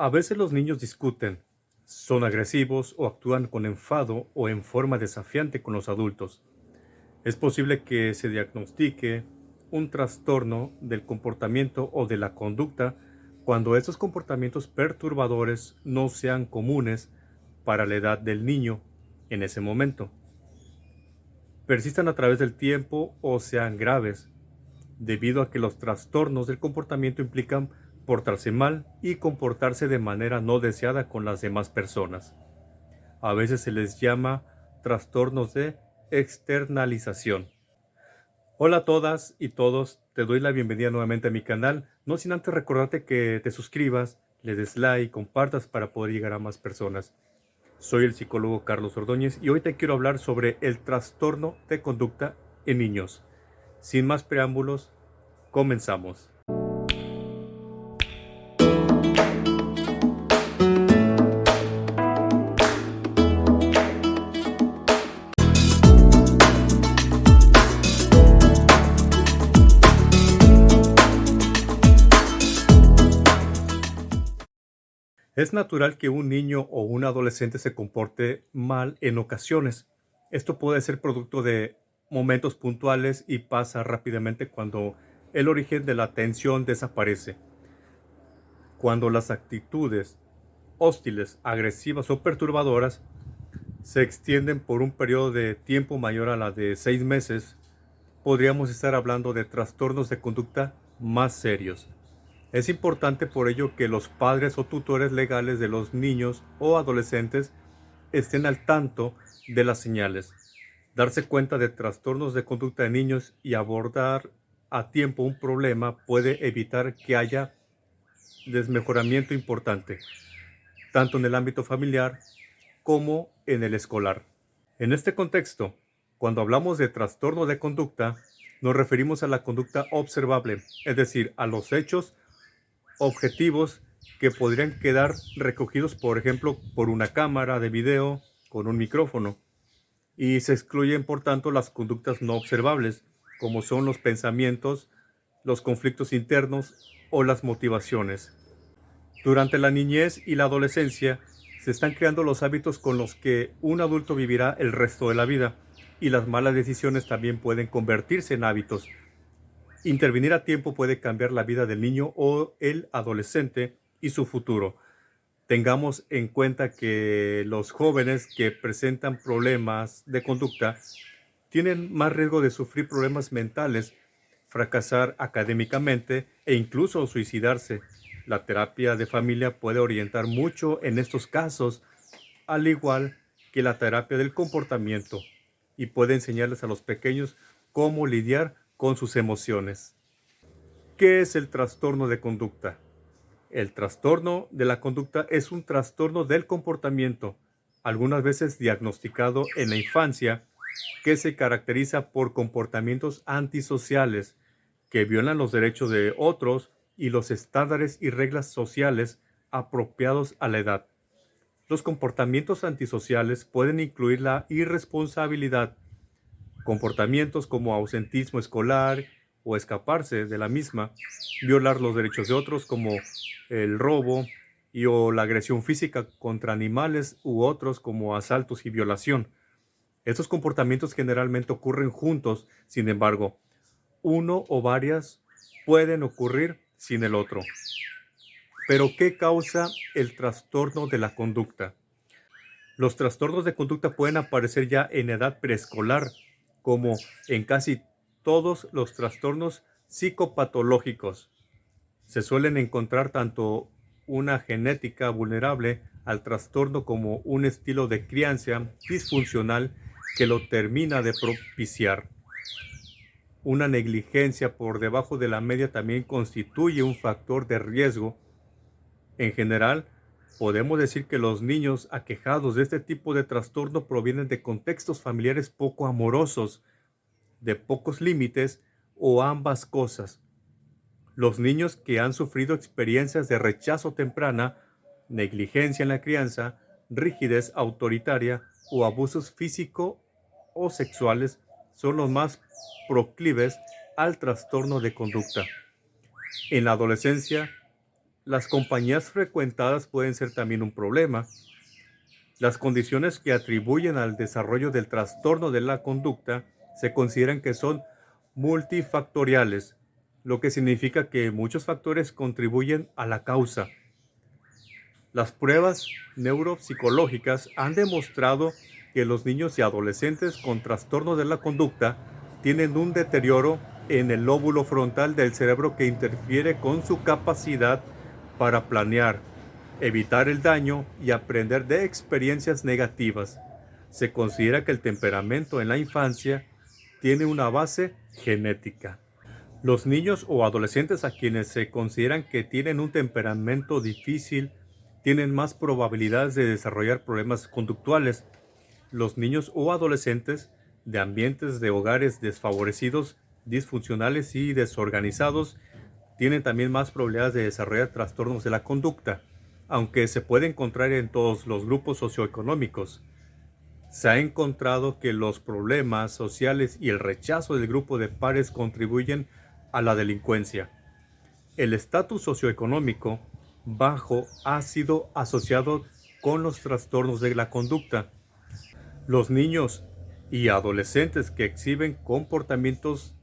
A veces los niños discuten, son agresivos o actúan con enfado o en forma desafiante con los adultos. Es posible que se diagnostique un trastorno del comportamiento o de la conducta cuando estos comportamientos perturbadores no sean comunes para la edad del niño en ese momento, persistan a través del tiempo o sean graves, debido a que los trastornos del comportamiento implican portarse mal y comportarse de manera no deseada con las demás personas. A veces se les llama trastornos de externalización. Hola a todas y todos, te doy la bienvenida nuevamente a mi canal, no sin antes recordarte que te suscribas, le des like y compartas para poder llegar a más personas. Soy el psicólogo Carlos Ordóñez y hoy te quiero hablar sobre el trastorno de conducta en niños. Sin más preámbulos, comenzamos. Es natural que un niño o un adolescente se comporte mal en ocasiones. Esto puede ser producto de momentos puntuales y pasa rápidamente cuando el origen de la tensión desaparece. Cuando las actitudes hostiles, agresivas o perturbadoras se extienden por un periodo de tiempo mayor a la de 6 meses, podríamos estar hablando de trastornos de conducta más serios. Es importante por ello que los padres o tutores legales de los niños o adolescentes estén al tanto de las señales, darse cuenta de trastornos de conducta de niños y abordar a tiempo un problema puede evitar que haya desmejoramiento importante, tanto en el ámbito familiar como en el escolar. En este contexto, cuando hablamos de trastorno de conducta, nos referimos a la conducta observable, es decir, a los hechos objetivos que podrían quedar recogidos, por ejemplo, por una cámara de video con un micrófono, y se excluyen, por tanto, las conductas no observables, como son los pensamientos, los conflictos internos o las motivaciones. Durante la niñez y la adolescencia se están creando los hábitos con los que un adulto vivirá el resto de la vida, y las malas decisiones también pueden convertirse en hábitos. Intervenir a tiempo puede cambiar la vida del niño o el adolescente y su futuro. Tengamos en cuenta que los jóvenes que presentan problemas de conducta tienen más riesgo de sufrir problemas mentales, fracasar académicamente e incluso suicidarse. La terapia de familia puede orientar mucho en estos casos, al igual que la terapia del comportamiento, y puede enseñarles a los pequeños cómo lidiar con sus emociones. ¿Qué es el trastorno de conducta? El trastorno de la conducta es un trastorno del comportamiento, algunas veces diagnosticado en la infancia, que se caracteriza por comportamientos antisociales que violan los derechos de otros y los estándares y reglas sociales apropiados a la edad. Los comportamientos antisociales pueden incluir la irresponsabilidad, comportamientos como ausentismo escolar o escaparse de la misma, violar los derechos de otros como el robo o la agresión física contra animales u otros como asaltos y violación. Estos comportamientos generalmente ocurren juntos, sin embargo, uno o varias pueden ocurrir sin el otro. Pero, ¿qué causa el trastorno de la conducta? Los trastornos de conducta pueden aparecer ya en edad preescolar, como en casi todos los trastornos psicopatológicos. Se suelen encontrar tanto una genética vulnerable al trastorno como un estilo de crianza disfuncional que lo termina de propiciar. Una negligencia por debajo de la media también constituye un factor de riesgo. En general, podemos decir que los niños aquejados de este tipo de trastorno provienen de contextos familiares poco amorosos, de pocos límites o ambas cosas. Los niños que han sufrido experiencias de rechazo temprana, negligencia en la crianza, rigidez autoritaria o abusos físicos o sexuales son los más proclives al trastorno de conducta. En la adolescencia, Las compañías frecuentadas pueden ser también un problema. Las condiciones que atribuyen al desarrollo del trastorno de la conducta se consideran que son multifactoriales, lo que significa que muchos factores contribuyen a la causa. Las pruebas neuropsicológicas han demostrado que los niños y adolescentes con trastorno de la conducta tienen un deterioro en el lóbulo frontal del cerebro que interfiere con su capacidad para planear, evitar el daño y aprender de experiencias negativas. Se considera que el temperamento en la infancia tiene una base genética. Los niños o adolescentes a quienes se consideran que tienen un temperamento difícil tienen más probabilidades de desarrollar problemas conductuales. Los niños o adolescentes de ambientes de hogares desfavorecidos, disfuncionales y desorganizados tienen también más probabilidades de desarrollar trastornos de la conducta, aunque se puede encontrar en todos los grupos socioeconómicos. Se ha encontrado que los problemas sociales y el rechazo del grupo de pares contribuyen a la delincuencia. El estatus socioeconómico bajo ha sido asociado con los trastornos de la conducta. Los niños y adolescentes que exhiben comportamientos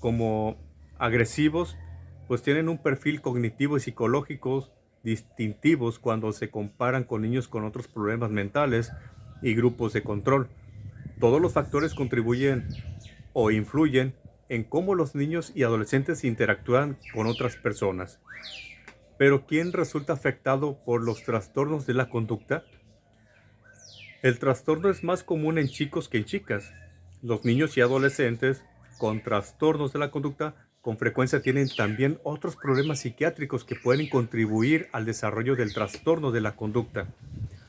como agresivos, pues tienen un perfil cognitivo y psicológico distintivos cuando se comparan con niños con otros problemas mentales y grupos de control. Todos los factores contribuyen o influyen en cómo los niños y adolescentes interactúan con otras personas. Pero ¿quién resulta afectado por los trastornos de la conducta? El trastorno es más común en chicos que en chicas. Los niños y adolescentes con trastornos de la conducta con frecuencia tienen también otros problemas psiquiátricos que pueden contribuir al desarrollo del trastorno de la conducta.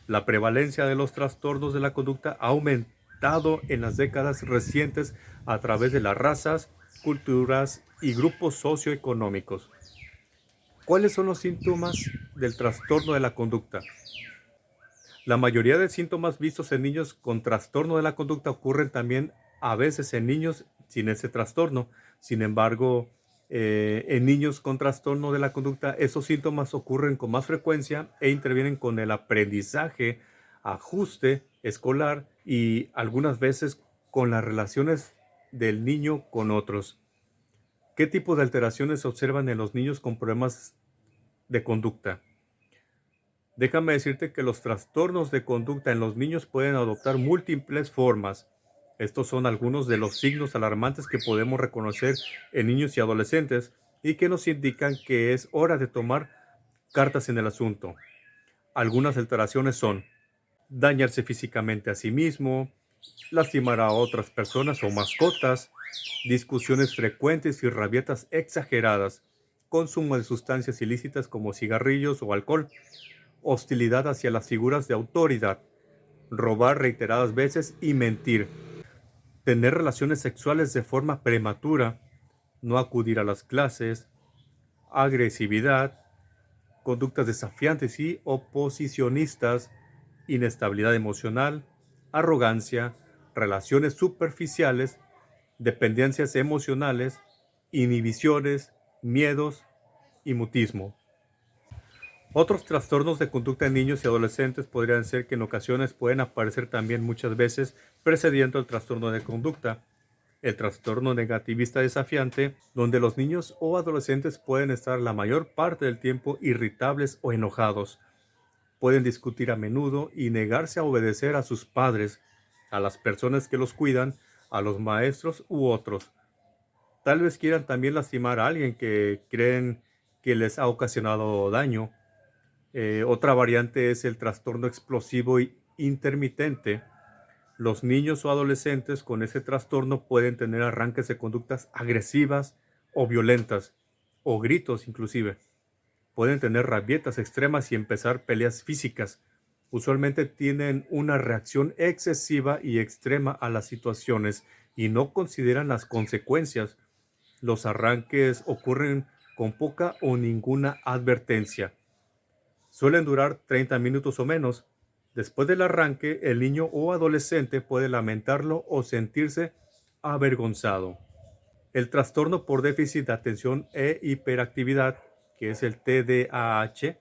La prevalencia de los trastornos de la conducta ha aumentado en las décadas recientes a través de las razas, culturas y grupos socioeconómicos. ¿Cuáles son los síntomas del trastorno de la conducta? La mayoría de síntomas vistos en niños con trastorno de la conducta ocurren también a veces en niños sin ese trastorno. Sin embargo, en niños con trastorno de la conducta, esos síntomas ocurren con más frecuencia e intervienen con el aprendizaje, ajuste escolar y algunas veces con las relaciones del niño con otros. ¿Qué tipo de alteraciones se observan en los niños con problemas de conducta? Déjame decirte que los trastornos de conducta en los niños pueden adoptar múltiples formas. Estos son algunos de los signos alarmantes que podemos reconocer en niños y adolescentes y que nos indican que es hora de tomar cartas en el asunto. Algunas alteraciones son dañarse físicamente a sí mismo, lastimar a otras personas o mascotas, discusiones frecuentes y rabietas exageradas, consumo de sustancias ilícitas como cigarrillos o alcohol, hostilidad hacia las figuras de autoridad, robar reiteradas veces y mentir, tener relaciones sexuales de forma prematura, no acudir a las clases, agresividad, conductas desafiantes y oposicionistas, inestabilidad emocional, arrogancia, relaciones superficiales, dependencias emocionales, inhibiciones, miedos y mutismo. Otros trastornos de conducta en niños y adolescentes podrían ser que en ocasiones pueden aparecer también muchas veces precediendo el trastorno de conducta. El trastorno negativista desafiante, donde los niños o adolescentes pueden estar la mayor parte del tiempo irritables o enojados. Pueden discutir a menudo y negarse a obedecer a sus padres, a las personas que los cuidan, a los maestros u otros. Tal vez quieran también lastimar a alguien que creen que les ha ocasionado daño. Otra variante es el trastorno explosivo y intermitente. Los niños o adolescentes con ese trastorno pueden tener arranques de conductas agresivas o violentas, o gritos inclusive. Pueden tener rabietas extremas y empezar peleas físicas. Usualmente tienen una reacción excesiva y extrema a las situaciones y no consideran las consecuencias. Los arranques ocurren con poca o ninguna advertencia. Suelen durar 30 minutos o menos. Después del arranque, el niño o adolescente puede lamentarlo o sentirse avergonzado. El trastorno por déficit de atención e hiperactividad que es el TDAH,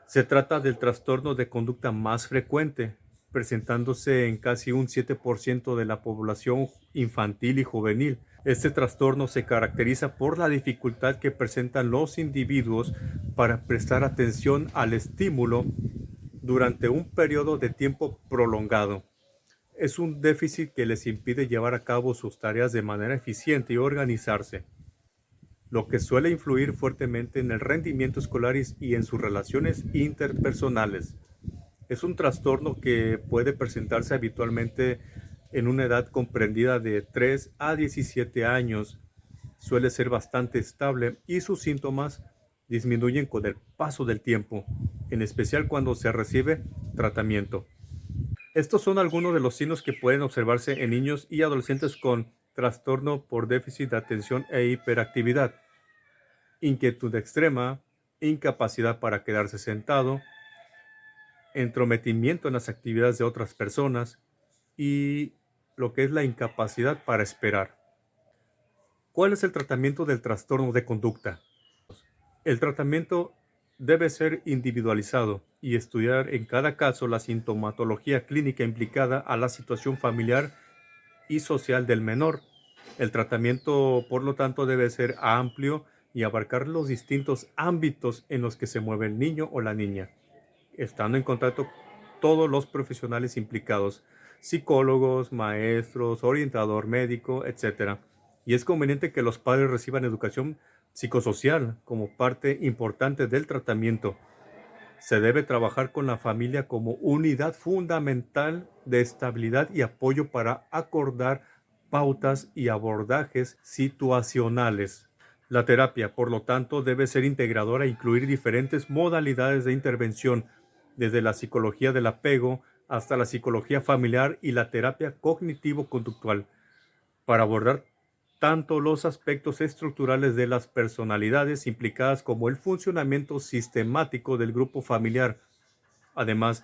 se trata del trastorno de conducta más frecuente, presentándose en casi un 7% de la población infantil y juvenil. Este trastorno se caracteriza por la dificultad que presentan los individuos para prestar atención al estímulo durante un periodo de tiempo prolongado. Es un déficit que les impide llevar a cabo sus tareas de manera eficiente y organizarse, lo que suele influir fuertemente en el rendimiento escolar y en sus relaciones interpersonales. Es un trastorno que puede presentarse habitualmente en una edad comprendida de 3 a 17 años. Suele ser bastante estable y sus síntomas disminuyen con el paso del tiempo, en especial cuando se recibe tratamiento. Estos son algunos de los signos que pueden observarse en niños y adolescentes con trastorno por déficit de atención e hiperactividad: inquietud extrema, incapacidad para quedarse sentado, entrometimiento en las actividades de otras personas y lo que es la incapacidad para esperar. ¿Cuál es el tratamiento del trastorno de conducta? El tratamiento debe ser individualizado y estudiar en cada caso la sintomatología clínica implicada a la situación familiar y social del menor. El tratamiento, por lo tanto, debe ser amplio y abarcar los distintos ámbitos en los que se mueve el niño o la niña, estando en contacto todos los profesionales implicados: psicólogos, maestros, orientador médico, etc. Y es conveniente que los padres reciban educación psicosocial como parte importante del tratamiento. Se debe trabajar con la familia como unidad fundamental de estabilidad y apoyo para acordar pautas y abordajes situacionales. La terapia, por lo tanto, debe ser integradora e incluir diferentes modalidades de intervención, desde la psicología del apego hasta la psicología familiar y la terapia cognitivo-conductual, para abordar tanto los aspectos estructurales de las personalidades implicadas como el funcionamiento sistemático del grupo familiar. Además,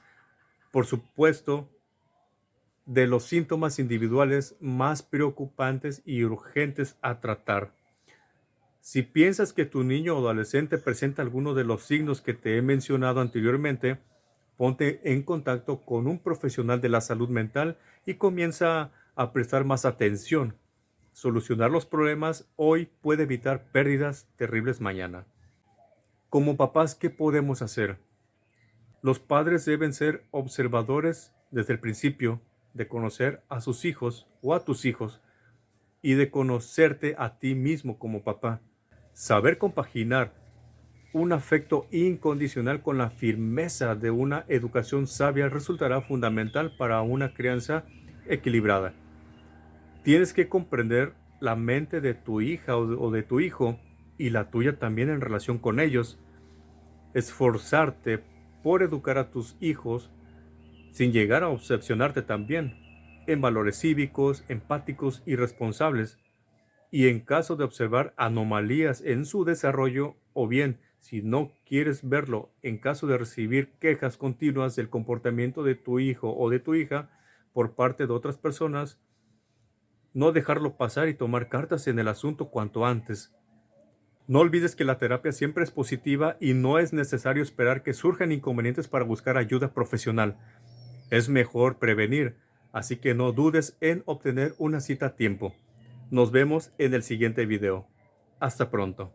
por supuesto, de los síntomas individuales más preocupantes y urgentes a tratar. Si piensas que tu niño o adolescente presenta alguno de los signos que te he mencionado anteriormente, ponte en contacto con un profesional de la salud mental y comienza a prestar más atención. Solucionar los problemas hoy puede evitar pérdidas terribles mañana. Como papás, ¿qué podemos hacer? Los padres deben ser observadores desde el principio, de conocer a sus hijos o a tus hijos y de conocerte a ti mismo como papá. Saber compaginar un afecto incondicional con la firmeza de una educación sabia resultará fundamental para una crianza equilibrada. Tienes que comprender la mente de tu hija o de tu hijo y la tuya también en relación con ellos. Esforzarte por educar a tus hijos sin llegar a obsesionarte también en valores cívicos, empáticos y responsables. Y en caso de observar anomalías en su desarrollo, o bien, si no quieres verlo, en caso de recibir quejas continuas del comportamiento de tu hijo o de tu hija por parte de otras personas, no dejarlo pasar y tomar cartas en el asunto cuanto antes. No olvides que la terapia siempre es positiva y no es necesario esperar que surjan inconvenientes para buscar ayuda profesional. Es mejor prevenir, así que no dudes en obtener una cita a tiempo. Nos vemos en el siguiente video. Hasta pronto.